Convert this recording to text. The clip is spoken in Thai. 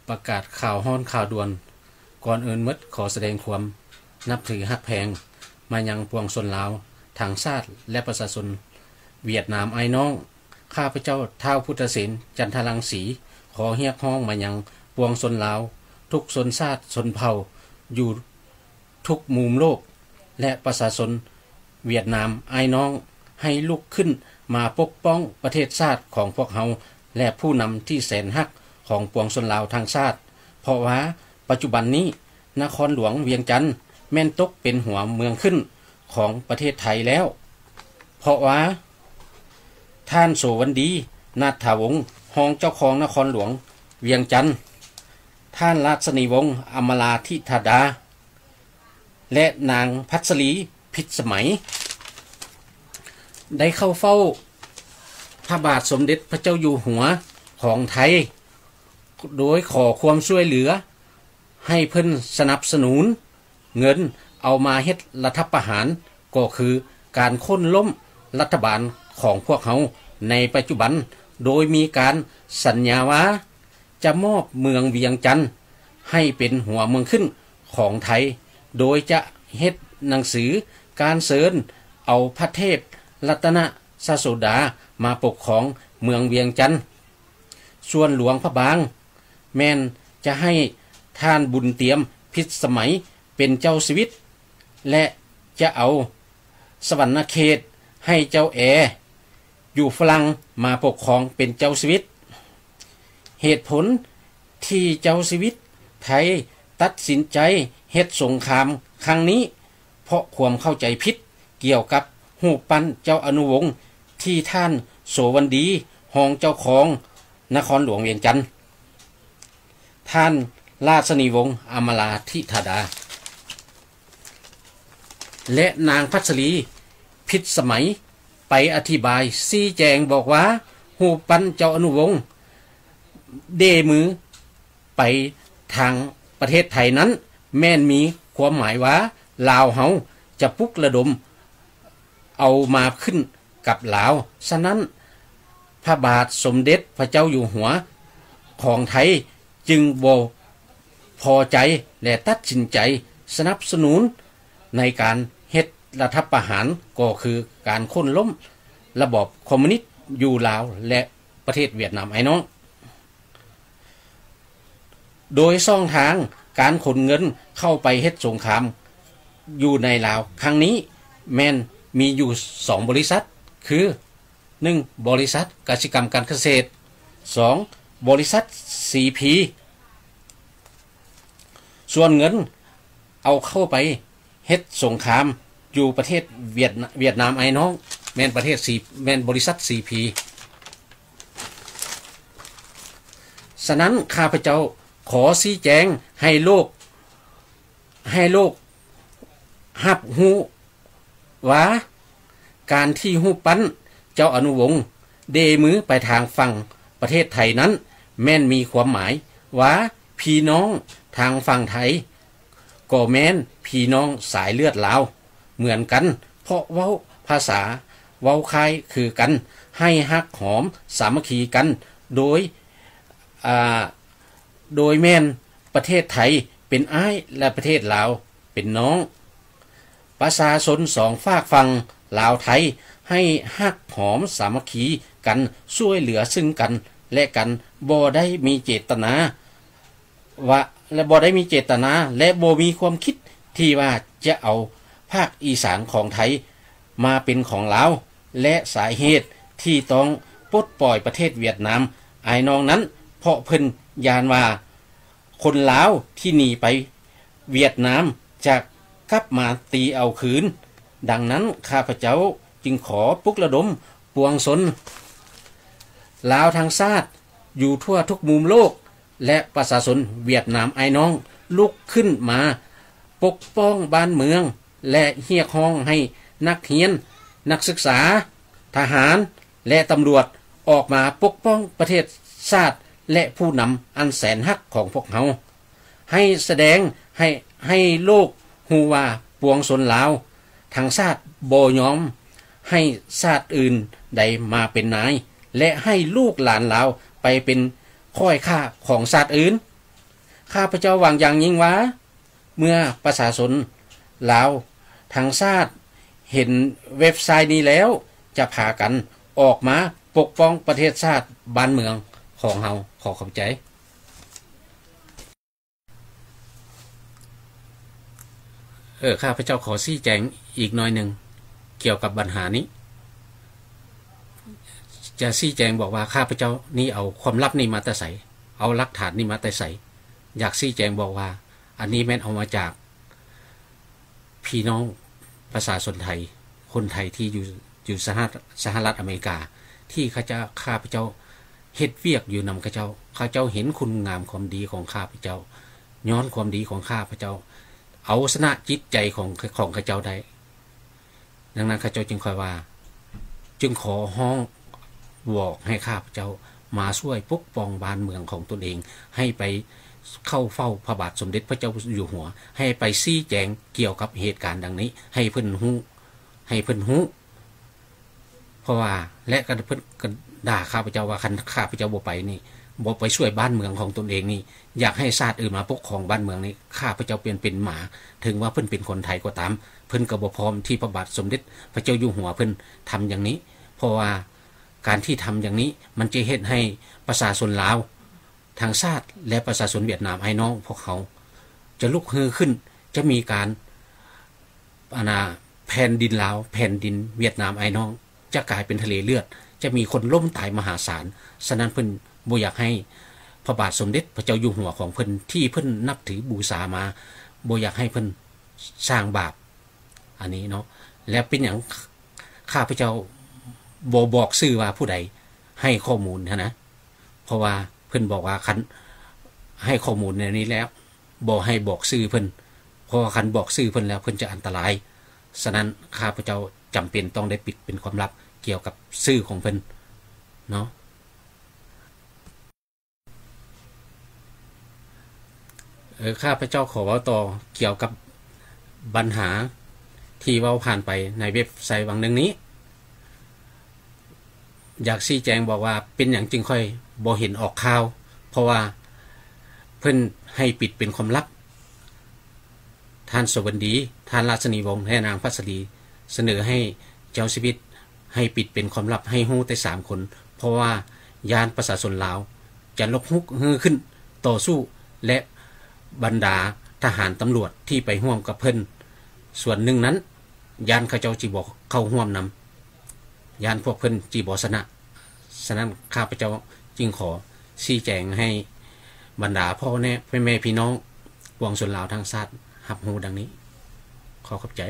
ประกาศข่าวฮ้อนข่าวด่วนก่อนอื่นหมดขอแสดงความนับถือฮักแพงมายังปวงชนลาวทางชาติและประชาชนเวียดนามไอ้น้องข้าพเจ้าท้าวพุทธเสนจันทรังสีขอเรียกร้องมายังปวงชนลาวทุกชนชาติชนเผ่าอยู่ทุกมุมโลกและประชาชนเวียดนามไอ้น้องให้ลุกขึ้นมาปกป้องประเทศชาติของพวกเฮาและผู้นำที่แสนฮักของปวงชนลาวทางชาติเพราะว่าปัจจุบันนี้นครหลวงเวียงจันทน์แม่นตกเป็นหัวเมืองขึ้นของประเทศไทยแล้วเพราะว่าท่านโสวันดีนาถาวงศ์รองเจ้าของนครหลวงเวียงจันทน์ท่านราชนีวงศ์อมราธิธาดาและนางพัสลีพิษสมัยได้เข้าเฝ้าพระบาทสมเด็จพระเจ้าอยู่หัวของไทยโดยขอความช่วยเหลือให้เพิ่นสนับสนุนเงินเอามาเฮ็ดรัฐประหารก็คือการค้นล้มรัฐบาลของพวกเฮาในปัจจุบันโดยมีการสัญญาว่าจะมอบเมืองเวียงจันทน์ให้เป็นหัวเมืองขึ้นของไทยโดยจะเฮ็ดหนังสือการเชิญเอาพระเทพรัตนสโสดามาปกครองเมืองเวียงจันทน์ส่วนหลวงพระบางแม่นจะให้ท่านบุญเตรียมพิษสมัยเป็นเจ้าชีวิตและจะเอาสวรรณเขตให้เจ้าแออยู่ฝรั่งมาปกครองเป็นเจ้าชีวิตเหตุผลที่เจ้าชีวิตไทยตัดสินใจเฮ็ดสงครามครั้งนี้เพราะความเข้าใจผิดเกี่ยวกับรูปปั้นเจ้าอนุวงศ์ที่ท่านโสวันดีรองเจ้าของนครหลวงเวียงจันทน์ท่านราชนีวงศ์อมราธิธาดาและนางพัสลีพิษสมัยไปอธิบายชี้แจงบอกว่ารูปปั้นเจ้าอนุวงศ์เดมือไปทางประเทศไทยนั้นแม่นมีความหมายว่าลาวเฮาจะปลุกระดมเอามาขึ้นกับลาวฉะนั้นพระบาทสมเด็จพระเจ้าอยู่หัวของไทยจึงบ่พอใจและตัดสินใจสนับสนุนในการเฮ็ดรัฐประหารก็คือการค้นล้มระบอบคอมมิวนิสต์อยู่ลาวและประเทศเวียดนามไอ้น้องโดยช่องทางการขนเงินเข้าไปเฮ็ดสงครามอยู่ในลาวครั้งนี้แม่นมีอยู่2บริษัทคือ 1. บริษัทกสิกรรมการเกษตร 2. บริษัท CP ส่วนเงินเอาเข้าไปเฮ็ดสงครามอยู่ประเทศเวียดนามไอ้น้องแม่นประเทศแม่นบริษัท CP ฉะนั้นข้าพเจ้าขอชี้แจงให้โลกรับรู้ว่าการที่รูปปั้นเจ้าอนุวงศ์เดมือไปทางฝั่งประเทศไทยนั้นแม่นมีความหมายว่าพี่น้องทางฝั่งไทยก็แม่นพี่น้องสายเลือดลาวเหมือนกันเพราะเว้าภาษาเว้าคล้ายคือกันให้ฮักหอมสามัคคีกันโดยแม่นประเทศไทยเป็นอ้ายและประเทศลาวเป็นน้องประชาชน2ฝากฝั่งลาวไทยให้ฮักหอมสามัคคีกันช่วยเหลือซึ่งกันและกันบ่ได้มีเจตนาและบ่มีความคิดที่ว่าจะเอาภาคอีสานของไทยมาเป็นของลาวและสาเหตุที่ต้องปลดปล่อยประเทศเวียดนามไอ้น้องนั้นเพราะเพิ่นยานว่าคนลาวที่หนีไปเวียดนามจะกลับมาตีเอาคืนดังนั้นข้าพเจ้าจึงขอปลุกระดมปวงชนลาวทางชาติอยู่ทั่วทุกมุมโลกและประชาชนเวียดนามไอ้น้องลุกขึ้นมาปกป้องบ้านเมืองและเรียกร้องให้นักเรียนนักศึกษาทหารและตำรวจออกมาปกป้องประเทศชาติและผู้นำอันแสนฮักของพวกเฮาให้แสดงให้โลกฮู้ว่าปวงชนลาวทางชาติบ่ยอมให้ชาติอื่นใดมาเป็นนายและให้ลูกหลานลาวไปเป็น ค่อยค่าของชาติอื่นข้าพเจ้าหวังอย่างยิ่งว่าเมื่อประชาชนลาวทั้งชาติเห็นเว็บไซต์นี้แล้วจะพากันออกมาปกป้องประเทศชาติบ้านเมืองของเฮาขอขอบใจข้าพเจ้าขอชี้แจงอีกหน่อยหนึ่งเกี่ยวกับปัญหานี้จะชี้แจงบอกว่าข้าพเจ้านี่เอาความลับนี่มาแต่ใสเอาหลักฐานนี่มาแต่ใสอยากชี้แจงบอกว่าอันนี้แม่นเอามาจากพี่น้องประชาชนไทยคนไทยที่อยู่สหรัฐอเมริกาที่ข้าพเจ้าเฮ็ดเวียกอยู่นำข้าเจ้าเห็นคุณงามความดีของข้าพเจ้าย้อนความดีของข้าพเจ้าเอาชนะจิตใจของข้าเจ้าได้ดังนั้นข้าเจ้าจึงคอยว่าจึงขอห้องบอกให้ข้าพเจ้ามาช่วยปกป้องบ้านเมืองของตนเองให้ไปเข้าเฝ้าพระบาทสมเด็จพระเจ้าอยู่หัวให้ไปชี้แจงเกี่ยวกับเหตุการณ์ดังนี้ให้เพิ่นฮู้เพราะว่าและก็เพิ่นก็ด่าข้าพเจ้าว่าคันข้าพเจ้าบ่ไปนี่บ่ไปช่วยบ้านเมืองของตนเองนี่อยากให้ชาติอื่นมาปกครองบ้านเมืองนี้ข้าพเจ้าเป็นหมาถึงว่าเพิ่นเป็นคนไทยก็ตามเพิ่นก็บ่พร้อมที่พระบาทสมเด็จพระเจ้าอยู่หัวเพิ่นทำอย่างนี้เพราะว่าการที่ทำอย่างนี้มันจะเฮ็ดให้ประชาชนลาวทางชาติและประชาชนเวียดนามไอ้น้องพวกเขาจะลุกฮือขึ้นจะมีการแผ่นดินลาวแผ่นดินเวียดนามไอ้น้องจะกลายเป็นทะเลเลือดจะมีคนล้มตายมหาศาลฉะนั้นเพิ่นบ่อยากให้พระบาทสมเด็จพระเจ้าอยู่หัวของเพิ่นที่เพิ่นนับถือบูชามาบ่อยากให้เพิ่นสร้างบาปอันนี้เนาะและเป็นอย่างข้าพเจ้าบ่บอกชื่อว่าผู้ใดให้ข้อมูลนะเพราะว่าเพิ่นบอกว่าคันให้ข้อมูลในนี้แล้วบ่ให้บอกชื่อเพิ่นเพราะว่าคันบอกชื่อเพิ่นแล้วเพิ่นจะอันตรายฉะนั้นข้าพเจ้าจำเป็นต้องได้ปิดเป็นความลับเกี่ยวกับชื่อของเพิ่นเนาะข้าพเจ้าขอเว้าต่อเกี่ยวกับปัญหาที่เว้าผ่านไปในเว็บไซต์วังหนึ่งนี้อยากชี้แจงบอกว่าเป็นอย่างจึงค่อยบ่เห็นออกข่าวเพราะว่าเพิ่นให้ปิดเป็นความลับท่านสวัสดีท่านราชนีวงศ์และนางพัสดีเสนอให้เจ้าชีวิตให้ปิดเป็นความลับให้ฮู้แต่3คนเพราะว่ายานประชาชนลาวจะลกฮุกฮือขึ้นต่อสู้และบรรดาทหารตำรวจที่ไปร่วมกับเพิ่นส่วนหนึ่งนั้นยานเขาเจ้าจีบอกเข้าร่วมนำยานพวกเพิ่นจีบอสนะฉะนั้นข้าพเจ้าจึงขอชี้แจงให้บรรดาพ่อแม่พี่น้องปวงชนลาวทั้งชาติรับรู้ดังนี้ขอขอบใจ